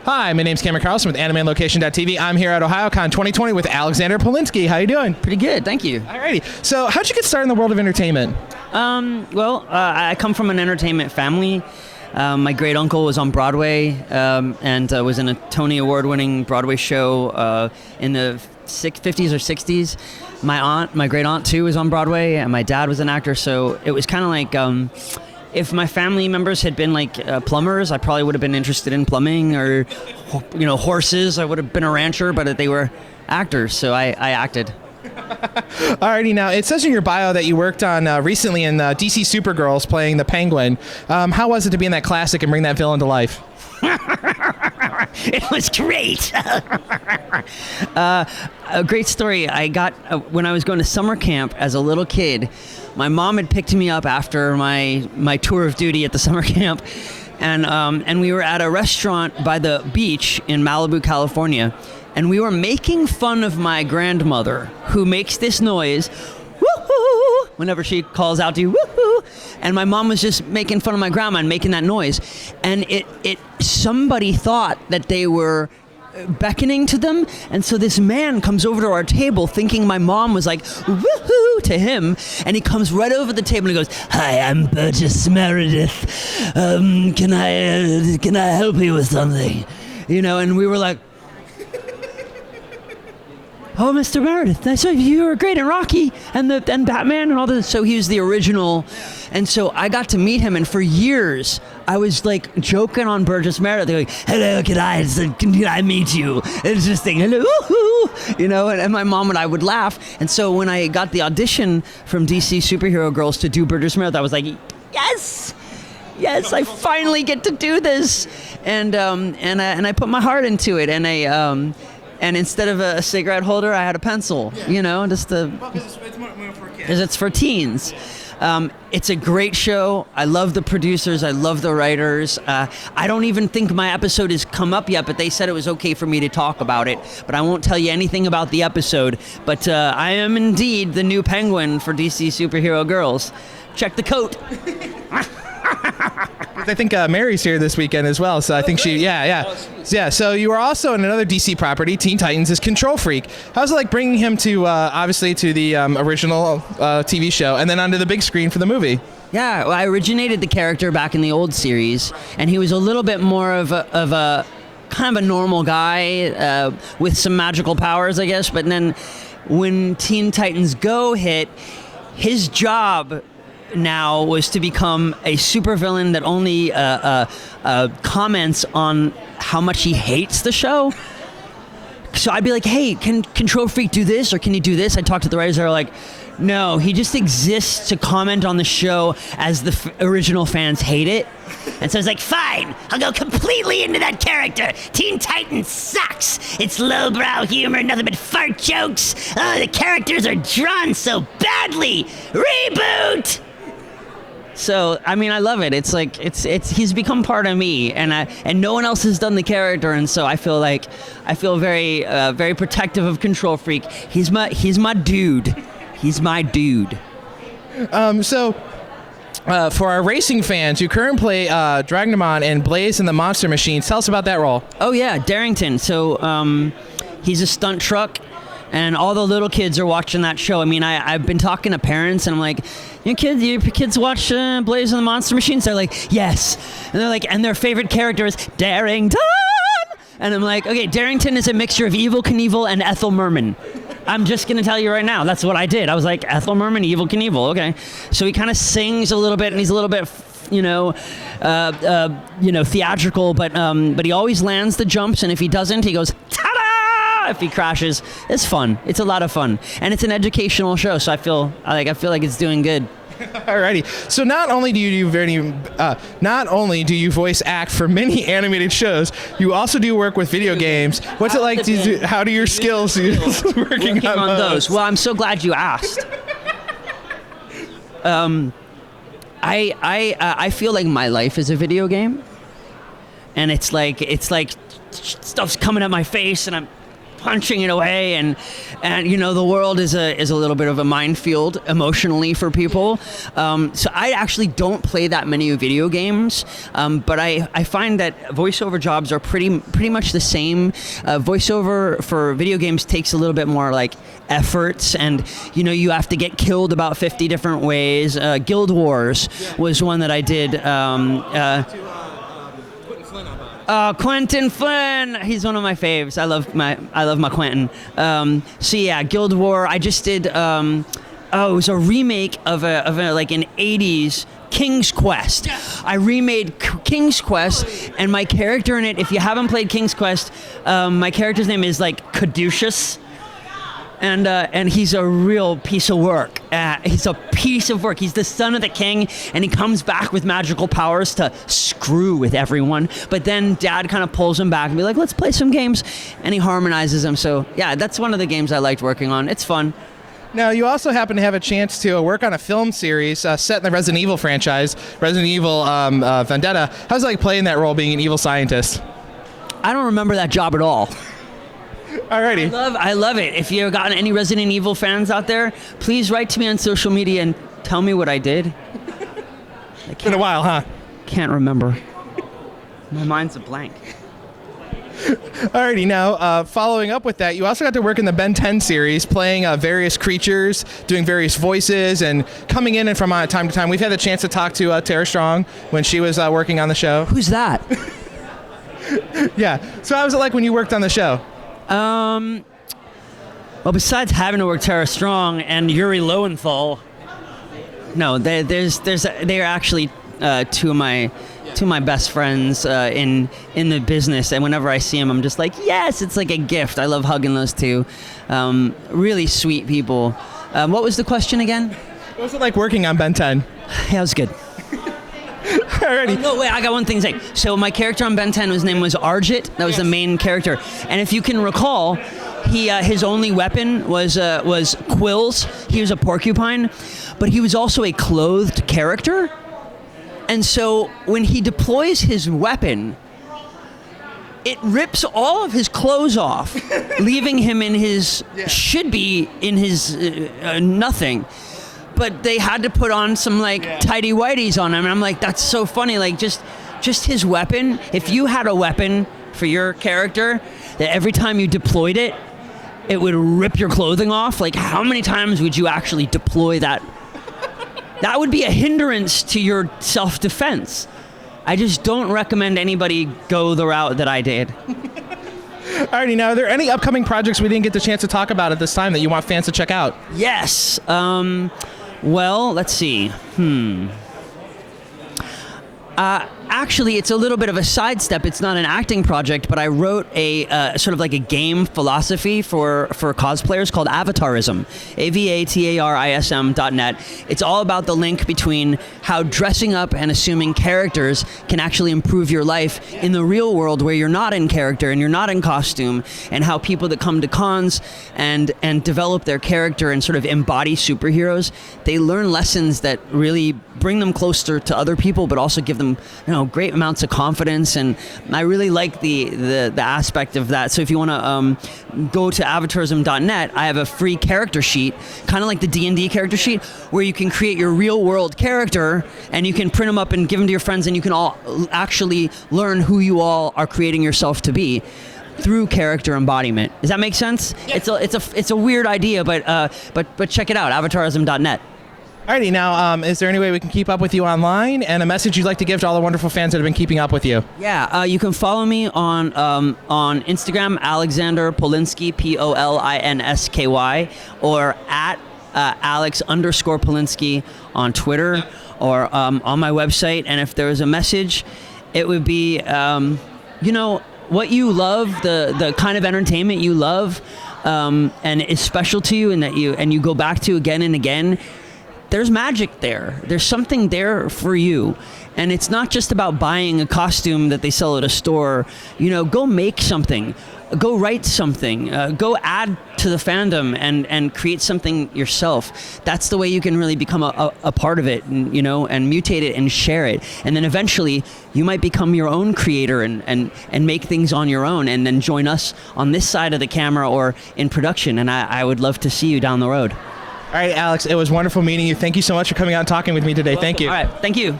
Hi, my name's Cameron Carlson with AnimeLocation.tv. I'm here at Ohayocon 2020 with Alexander Polinsky. How you doing? Pretty good, thank you. Alrighty. So, how'd you get started in the world of entertainment? I come from an entertainment family. My great uncle was on Broadway and was in a Tony Award-winning Broadway show in the 50s or 60s. My great aunt too was on Broadway, and my dad was an actor. So it was kind of like if my family members had been like plumbers, I probably would have been interested in plumbing, or horses. I would have been a rancher, but they were actors, so I acted. Alrighty, now it says in your bio that you worked on recently in DC Supergirls playing the Penguin. How was it to be in that classic and bring that villain to life? It was great. A great story. I got when I was going to summer camp as a little kid. My mom had picked me up after my tour of duty at the summer camp, and we were at a restaurant by the beach in Malibu, California. And we were making fun of my grandmother, who makes this noise, woo-hoo, whenever she calls out to you, woo-hoo. And my mom was just making fun of my grandma and making that noise. And somebody thought that they were beckoning to them. And so this man comes over to our table thinking my mom was like, woo-hoo, to him. And he comes right over the table and he goes, "Hi, I'm Burgess Meredith. Can I help you with something?" And we were like, "Oh, Mr. Meredith, I saw you were great in Rocky and Batman and all this." So he was the original. And so I got to meet him, and for years I was like joking on Burgess Meredith. They're like, "Hello, can I meet you?" It's just saying, "Hello, woo-hoo," and my mom and I would laugh. And so when I got the audition from DC Superhero Girls to do Burgess Meredith, I was like, yes, I finally get to do this. And I put my heart into it, and instead of a cigarette holder, I had a pencil, just to... Because it's more for kids. Because it's for teens. It's a great show. I love the producers. I love the writers. I don't even think my episode has come up yet, but they said it was okay for me to talk about it. But I won't tell you anything about the episode. But I am indeed the new Penguin for DC Superhero Girls. Check the coat. I think Mary's here this weekend as well, so I think yeah. So you were also in another DC property, Teen Titans, as Control Freak. How's it like bringing him to obviously to the original TV show and then onto the big screen for the movie? Yeah, well, I originated the character back in the old series, and he was a little bit more of a kind of a normal guy with some magical powers, I guess. But then when Teen Titans Go hit, his job now was to become a supervillain that only comments on how much he hates the show. So I'd be like, "Hey, can Control Freak do this, or can you do this?" I'd talk to the writers. They're like, "No, he just exists to comment on the show as the original fans hate it." And so I was like, "Fine, I'll go completely into that character. Teen Titans sucks. It's lowbrow humor, nothing but fart jokes. Oh, the characters are drawn so badly. Reboot!" So I mean, I love it. It's like he's become part of me, and no one else has done the character, and so I feel very very protective of Control Freak. He's my dude. He's my dude. So for our racing fans, you currently play Dragnamon and Blaze and the Monster Machines. Tell us about that role. Oh yeah, Darrington. So he's a stunt truck. And all the little kids are watching that show. I mean, I've been talking to parents, and I'm like, your kids watch Blaze and the Monster Machines? They're like, yes. And they're like, and their favorite character is Darrington. And I'm like, okay, Darrington is a mixture of Evel Knievel and Ethel Merman. I'm just going to tell you right now, that's what I did. I was like, Ethel Merman, Evel Knievel, okay. So he kind of sings a little bit, and he's a little bit, theatrical, but he always lands the jumps, and if he doesn't, he goes, ta-da! If he crashes. It's fun. It's a lot of fun, and it's an educational show. So I feel like it's doing good. Alrighty. So not only do you voice act for many animated shows, you also do work with video games. What's it like? How do your skills working on those? Well, I'm so glad you asked. I feel like my life is a video game, and it's like stuff's coming at my face, and punching it away, and the world is a little bit of a minefield emotionally for people. So I actually don't play that many video games, but I find that voiceover jobs are pretty much the same. Voiceover for video games takes a little bit more like efforts, and you have to get killed about 50 different ways. Guild Wars was one that I did. Quentin Flynn, he's one of my faves. I love my Quentin. So yeah, Guild War. I just did. It was a remake of a like an '80s King's Quest. Yes. I remade King's Quest, and my character in it. If you haven't played King's Quest, my character's name is like Caduceus. And he's a real piece of work. He's a piece of work. He's the son of the king, and he comes back with magical powers to screw with everyone. But then Dad kind of pulls him back and be like, let's play some games. And he harmonizes them. So, yeah, that's one of the games I liked working on. It's fun. Now, you also happen to have a chance to work on a film series set in the Resident Evil franchise, Resident Evil Vendetta. How's it like playing that role, being an evil scientist? I don't remember that job at all. Alrighty. I love it. If you've got any Resident Evil fans out there, please write to me on social media and tell me what I did. It's been a while, huh? Can't remember. My mind's a blank. Alrighty, now following up with that, you also got to work in the Ben 10 series, playing various creatures, doing various voices, and coming in and from time to time. We've had the chance to talk to Tara Strong when she was working on the show. Who's that? Yeah. So how was it like when you worked on the show? Well, besides having to work Tara Strong and Yuri Lowenthal, no, they're actually two of my best friends in the business, and whenever I see them, I'm just like, yes, it's like a gift. I love hugging those two. Really sweet people. What was the question again? What was it like working on Ben 10? Yeah, it was good. Alrighty. Oh, no, wait, I got one thing to say. So my character on Ben 10, his name was Arjit. That was the main character. And if you can recall, his only weapon was quills. He was a porcupine, but he was also a clothed character. And so when he deploys his weapon, it rips all of his clothes off, leaving him in his, should be in his nothing. But they had to put on some tidy whities on him, and I'm like, that's so funny. Like just his weapon. If you had a weapon for your character that every time you deployed it, it would rip your clothing off. Like, how many times would you actually deploy that? That would be a hindrance to your self-defense. I just don't recommend anybody go the route that I did. Alrighty, now, are there any upcoming projects we didn't get the chance to talk about at this time that you want fans to check out? Yes. Well, let's see. Actually, it's a little bit of a sidestep. It's not an acting project, but I wrote a sort of like a game philosophy for cosplayers called Avatarism, avatarism.net. It's all about the link between how dressing up and assuming characters can actually improve your life in the real world where you're not in character and you're not in costume, and how people that come to cons and develop their character and sort of embody superheroes, they learn lessons that really bring them closer to other people, but also give them, great amounts of confidence. And I really like the aspect of that. So if you want to go to avatarism.net, I have a free character sheet, kind of like the D&D character sheet, where you can create your real world character, and you can print them up and give them to your friends, and you can all actually learn who you all are creating yourself to be through character embodiment. Does that make sense? Yeah. It's a weird idea, but check it out, avatarism.net. Alrighty, now, is there any way we can keep up with you online, and a message you'd like to give to all the wonderful fans that have been keeping up with you? Yeah, you can follow me on Instagram, Alexander Polinsky, Polinsky, or at Alex_Polinsky on Twitter, or on my website. And if there was a message, it would be, what you love, the kind of entertainment you love, and is special to you, and that you go back to again and again. There's magic there. There's something there for you. And it's not just about buying a costume that they sell at a store. Go make something. go write something, go add to the fandom and create something yourself. That's the way you can really become a part of it, and, you know, and mutate it and share it. And then eventually you might become your own creator and make things on your own, and then join us on this side of the camera or in production. And I would love to see you down the road. All right, Alex, it was wonderful meeting you. Thank you so much for coming out and talking with me today. Thank you. All right, thank you.